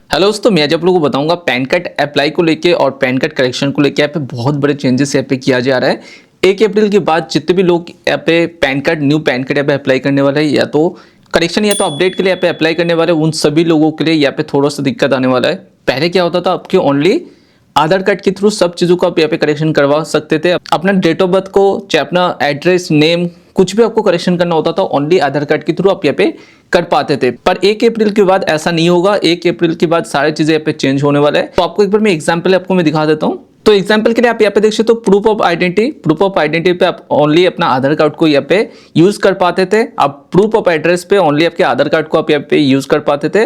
Hello दोस्तों, मैं आज आप लोगों को बताऊंगा पैन कार्ड अप्लाई को लेके और पैन कार्ड करेक्शन को लेके यहाँ पे बहुत बड़े चेंजेस यहाँ पे किया जा रहा है। 1 अप्रैल के बाद जितने भी लोग यहाँ पे न्यू पैन कार्ड यहाँ पे अप्लाई करने वाले हैं या तो करेक्शन या तो अपडेट के लिए यहाँ पे अप्लाई करने वाले हैं, उन सभी लोगों के लिए यहाँ पे थोड़ा सा दिक्कत आने वाला है। पहले क्या होता था, आपके ओनली आधार कार्ड के थ्रू सब चीज़ों को आप यहाँ पे करेक्शन करवा सकते थे। अपना डेट ऑफ बर्थ को, चाहे अपना एड्रेस, नेम, कुछ भी आपको करेक्शन करना होता था ओनली आधार कार्ड के थ्रू आप यहाँ पे कर पाते थे। पर 1 अप्रैल के बाद ऐसा नहीं होगा। 1 अप्रैल के बाद सारी चीजें यहाँ पे चेंज होने वाला है। तो आपको एक बार मैं एग्जांपल आपको मैं दिखा देता हूँ। तो एग्जांपल के लिए आप यहाँ पे देख सकते हो प्रूफ ऑफ आइडेंटिटी पे आप ओनली अपना आधार कार्ड को यहाँ पे यूज कर पाते थे। आप प्रूफ ऑफ एड्रेस पे ओनली आपके आधार कार्ड को आप यहाँ पे यूज कर पाते थे,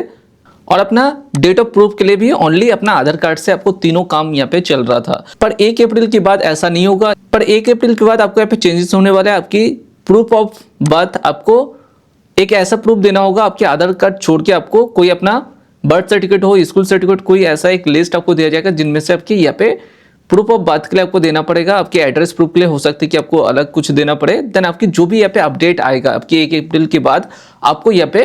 और अपना डेट ऑफ प्रूफ के लिए भी ओनली अपना आधार कार्ड से आपको तीनों काम यहाँ पे चल रहा था। पर 1 अप्रैल के बाद ऐसा नहीं होगा। पर 1 अप्रैल के बाद आपको यहाँ पे चेंजेस होने वाले हैं। आपकी प्रूफ ऑफ बर्थ, आपको एक ऐसा प्रूफ देना होगा, आपके आधार कार्ड छोड़ के आपको कोई अपना बर्थ सर्टिफिकेट हो, स्कूल सर्टिफिकेट, कोई ऐसा एक लिस्ट आपको दिया जाएगा जिनमें से आपकी यहाँ पे प्रूफ ऑफ बर्थ के लिए आपको देना पड़ेगा। आपके एड्रेस प्रूफ के लिए हो सकता है कि आपको अलग कुछ देना पड़े। देन आपकी जो भी यहाँ पे अपडेट आएगा आपकी 1 अप्रैल के बाद, आपको यहाँ पे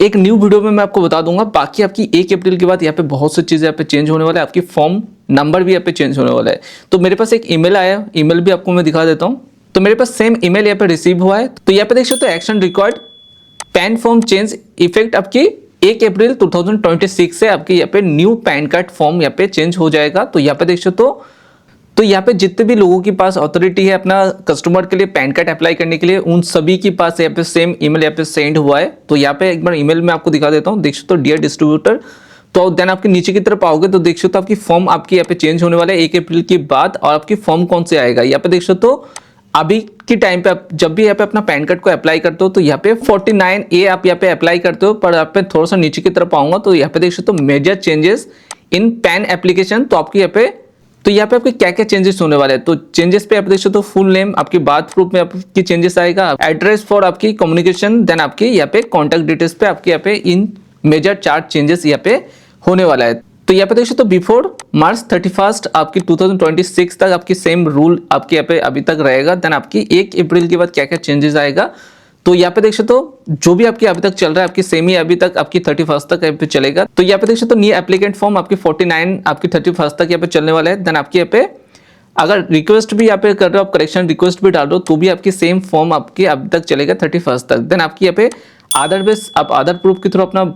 एक न्यू वीडियो में मैं आपको बता दूंगा। बाकी आपकी 1 अप्रैल के बाद यहाँ पे बहुत सी चीजें यहाँ पे चेंज होने वाला है। आपकी फॉर्म नंबर भी यहाँ पे चेंज होने वाला है। तो मेरे पास एक ईमेल आया, ईमेल भी आपको मैं दिखा देता हूँ। तो मेरे पास सेम ईमेल यहाँ पे रिसीव हुआ है। तो यहाँ पे देख सकते हो action record pan form change effect आपकी 1 अप्रैल 2026 से आपके यहाँ पे न्यू पैन कार्ड फॉर्म यहाँ पे चेंज हो जाएगा। तो यहाँ पे देख सकते हो, तो यहाँ पे जितने भी लोगों के पास अथॉरिटी है अपना कस्टमर के लिए पैन कार्ड अप्लाई करने के लिए, उन सभी के पास यहाँ पे सेम ईमेल यहाँ पे सेंड हुआ है। तो यहाँ पे एक बार ईमेल में आपको दिखा देता हूँ। देख सकते हो डियर डिस्ट्रीब्यूटर। तो देन आपके नीचे की तरफ आओगे तो देख सकते हो आपकी फॉर्म आपकी यहाँ पे चेंज होने वाला है 1 अप्रैल के बाद। और आपकी फॉर्म कौन से आएगा, यहाँ पे देख सकते हो अभी के टाइम पे आप जब भी यहाँ पे अपना पैन कार्ड को अप्लाई करते हो तो यहाँ पे 49A आप यहाँ पे अप्लाई करते हो। पर आप पे थोड़ा सा नीचे की तरफ आऊंगा तो यहाँ पे देख सकते हो major changes in PAN application. तो आपकी यहाँ पे आपके क्या क्या चेंजेस होने वाले हैं। तो चेंजेस पे आप देख सकते हो फुल नेम, आपकी बार्थ प्रूफ में आपकी चेंजेस आएगा, एड्रेस फॉर आपकी कम्युनिकेशन, देन आपकी यहाँ पे कॉन्टैक्ट डिटेल्स पे आपके यहाँ पे इन मेजर 4 चेंजेस यहाँ पे होने वाला है। तो यहाँ पे देख सकते हो बिफोर मार्च 31 आपकी 2026 तक आपकी सेम रूल आपके यहाँ पे अभी तक रहेगा। देन आपकी 1 अप्रैल के बाद क्या क्या चेंजेस आएगा। तो यहाँ पे देख सकते हो जो भी आपकी अभी तक चल रहा है आपकी सेम ही अभी तक आपकी 31 तक यहाँ पे चलेगा। तो यहाँ पे देख सकते हो न्यू एप्लीकेंट फॉर्म आपकी 49 आपकी 31 तक यहाँ पे चलने वाला है। देन आपके यहाँ पे अगर रिक्वेस्ट भी यहाँ पे कर रहे हो, आप करेक्शन रिक्वेस्ट भी डाल रहे हो, तो भी आपकी सेम फॉर्म आपकी अभी तक चलेगा 31 तक। देन आपकी यहाँ पे आधार बेस, आप आधार प्रूफ के थ्रू अपना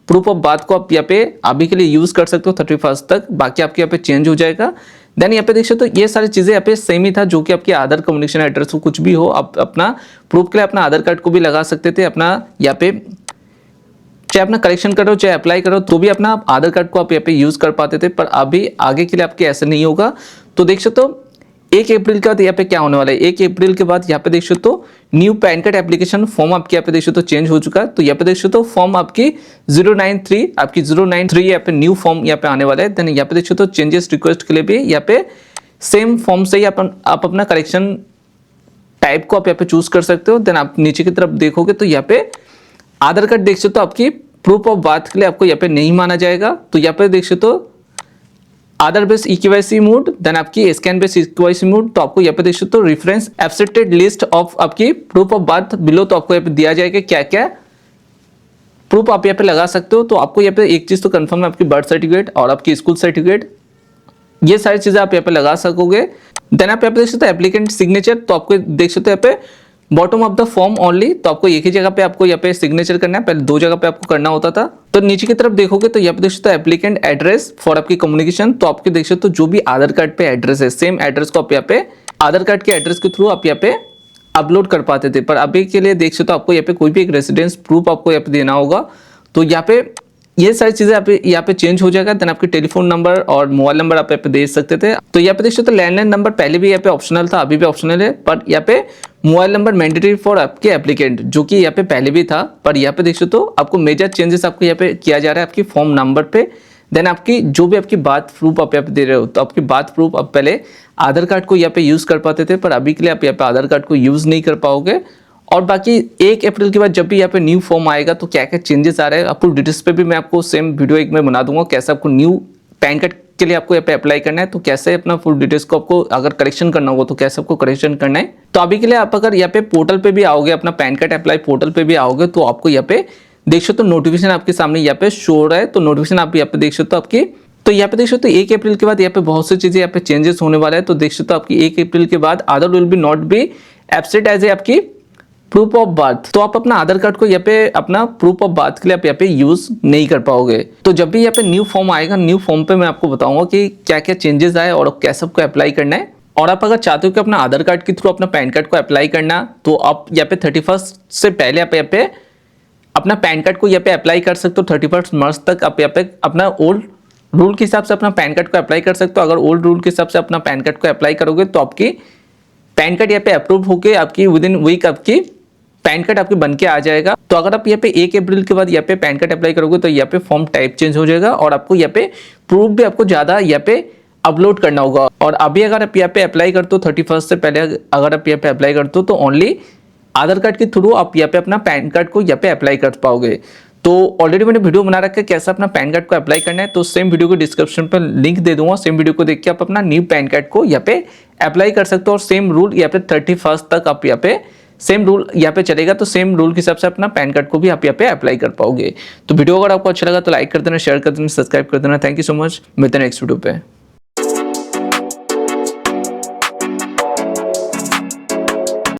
प्रूफ ऑफ बात को आप यहाँ पे अभी के लिए यूज कर सकते हो 31 तक। बाकी आपके यहाँ पे चेंज हो जाएगा। देन यहाँ पे देख सकते हो ये सारी चीजें यहाँ पे सेम ही था, जो कि आपके आधार कम्युनिकेशन एड्रेस हो, कुछ भी हो, आप अपना प्रूफ के लिए अपना आधार कार्ड को भी लगा सकते थे। अपना यहाँ पे चाहे अपना करेक्शन करो चाहे अप्लाई करो तो भी अपना आधार कार्ड को आप यहाँ पे यूज कर पाते थे। पर अभी आगे के लिए आपके ऐसे नहीं होगा। तो देख सकते हो 1 अप्रैल के बाद यहाँ पे क्या होने वाला है। 1 अप्रैल के बाद यहाँ पे देख सकते हो new pan card application form आपके यहाँ पे देख सकते हो चेंज हो चुका है। तो यहाँ पे देख सकते हो फॉर्म आपकी 093 आपकी 093 यहाँ पे न्यू फॉर्म यहाँ पे आने वाला है। देन यहाँ पे देख सकते हो चेंजेस रिक्वेस्ट के लिए भी यहाँ पे सेम फॉर्म से ही आप अपना करेक्शन टाइप को आप यहाँ पे चूज कर सकते हो। देन आप नीचे की तरफ देखोगे तो यहाँ पे आधार कार्ड देख सकते हो आपकी प्रूफ ऑफ बर्थ के लिए आपको यहाँ पे नहीं माना जाएगा। तो यहाँ पे देख सकते हो आधार बेस EKYC मोड, देन आपकी स्कैन बेस EKYC मोड। तो आपको यहाँ पे देख सकते हो रेफरेंस एक्सेप्टेड लिस्ट ऑफ आपकी प्रूफ ऑफ बर्थ बिलो। तो आपको यहाँ पे दिया जाएगा क्या क्या प्रूफ आप यहाँ पे लगा सकते हो। तो आपको यहाँ पे एक चीज तो कंफर्म है, आपकी बर्थ सर्टिफिकेट और आपकी स्कूल सर्टिफिकेट, ये सारी चीजें आप यहाँ पे लगा सकोगे। देन आप यहाँ पे देख सकते हो एप्लीकेंट सिग्नेचर। तो आपको देख सकते हो यहाँ पे bottom of the form only. तो आपको एक ही जगह पे आपको यहाँ पे सिग्नेचर करना है, पहले 2 जगह पे आपको करना होता था। तो नीचे की तरफ देखोगे तो यहाँ पे देख सकते हो एप्लीकेंट एड्रेस फॉर आपकी कम्युनिकेशन। तो आपके देख सकते हो जो भी आधार कार्ड पे एड्रेस है, सेम एड्रेस को आप यहाँ पे आधार कार्ड के एड्रेस के थ्रू आप यहाँ पे अपलोड कर पाते थे। पर अभी के लिए देख सकते हो आपको यहाँ पे कोई भी एक रेसिडेंस प्रूफ आपको यहाँ पे देना होगा। तो यहाँ पे ये सारी चीजें यहाँ पे चेंज हो जाएगा। देन आपके टेलीफोन नंबर और मोबाइल नंबर आप यहाँ पे दे सकते थे। तो यहाँ पे देख सकते हो लैंडलाइन नंबर पहले भी यहाँ पे ऑप्शनल था, अभी भी ऑप्शनल है। पर यहाँ पे मोबाइल नंबर मैंडेटरी फॉर आपके एप्लीकेंट, जो कि यहाँ पे पहले भी था। पर यहाँ पे देख सकते हो आपको मेजर चेंजेस आपको यहाँ पे किया जा रहा है आपकी फॉर्म नंबर पे। देन आपकी जो भी आपकी बात प्रूफ आप यहाँ पे दे रहे हो, तो आपकी बात प्रूफ आप पहले आधार कार्ड को यहाँ पे यूज कर पाते थे, पर अभी के लिए आप यहाँ पे आधार कार्ड को यूज नहीं कर पाओगे। और बाकी 1 अप्रैल के बाद जब भी यहाँ पे न्यू फॉर्म आएगा तो क्या क्या चेंजेस आ रहे हैं आपको डिटेल्स पे भी मैं आपको सेम वीडियो एक में बना दूंगा, कैसे आपको न्यू पैन कार्ड के लिए आपको यहाँ पे अप्लाई करना है, तो कैसे अपना फुल डिटेल्स को आपको अगर करेक्शन करना होगा तो कैसे आपको करेक्शन करना है। तो अभी के लिए आप अगर यहाँ पे पोर्टल पे भी आओगे, अपना पैन कार्ड अप्लाई पोर्टल पे भी आओगे, तो आपको यहाँ पे देख सकते हो नोटिफिकेशन आपके सामने यहाँ पे शो हो रहा है। तो नोटिफिकेशन आप यहाँ पे देख सकते हो आपकी, तो यहाँ पे देख सकते हो 1 अप्रैल के बाद यहाँ पे बहुत सी चीजें यहाँ पे चेंजेस होने वाला है। तो देख सकते हो आपकी 1 अप्रैल के बाद Aadhaar will be not be absent as a आपकी प्रूफ ऑफ बर्थ। तो आप अपना आधार कार्ड को यहाँ पे अपना प्रूफ ऑफ बर्थ के लिए आप यहाँ पे यूज नहीं कर पाओगे। तो जब भी यहाँ पे न्यू फॉर्म आएगा, न्यू फॉर्म पे मैं आपको बताऊंगा कि क्या क्या चेंजेस आए और कैसे आपको अप्लाई करना है। और आप अगर चाहते हो कि अपना आधार कार्ड के थ्रू अपना पैन कार्ड को अप्लाई करना, तो आप यहाँ पे 31 से पहले आप यहाँ पे अपना पैन कार्ड को यहाँ पे अप्लाई कर सकते हो। 31 मार्च तक आप यहाँ पे अपना ओल्ड रूल के हिसाब से अपना पैन कार्ड को अप्लाई कर सकते हो। अगर ओल्ड रूल के हिसाब से अपना पैन कार्ड को अप्लाई करोगे तो आपकी पैन कार्ड यहाँ पे अप्रूव होकर आपकी विद इन वीक आपकी पैन कार्ड आपके बन के आ जाएगा। तो अगर आप यहाँ पे 1 अप्रैल के बाद यहाँ पे पैन कार्ड अप्लाई करोगे तो यहाँ पे फॉर्म टाइप चेंज हो जाएगा और आपको यहाँ पे प्रूफ भी आपको ज्यादा यहाँ पे अपलोड करना होगा। और अभी अगर आप यहाँ पे अप्लाई करते हो 31 से पहले अगर आप यहाँ पे अप्लाई करते हो तो ओनली आधार कार्ड के थ्रू आप यहाँ पे अपना पैन कार्ड को यहाँ पे अप्लाई कर पाओगे। तो ऑलरेडी मैंने वीडियो बना रखा है कैसे अपना पैन कार्ड को अप्लाई करना है, तो सेम वीडियो को डिस्क्रिप्शन पर लिंक दे दूंगा। सेम वीडियो को देख के आप अपना न्यू पैन कार्ड को यहाँ पे अप्लाई कर सकते हो। और सेम रूल यहाँ पे 31 तक आप यहाँ पे सेम रूल यहाँ पे चलेगा। तो सेम रूल के हिसाब से अपना पैन कार्ड को भी आप यहाँ पे अप्लाई कर पाओगे। तो वीडियो अगर आपको अच्छा लगा तो लाइक कर देना, शेयर कर देना, सब्सक्राइब कर देना। थैंक यू सो मच, मिलते हैं नेक्स्ट वीडियो पे।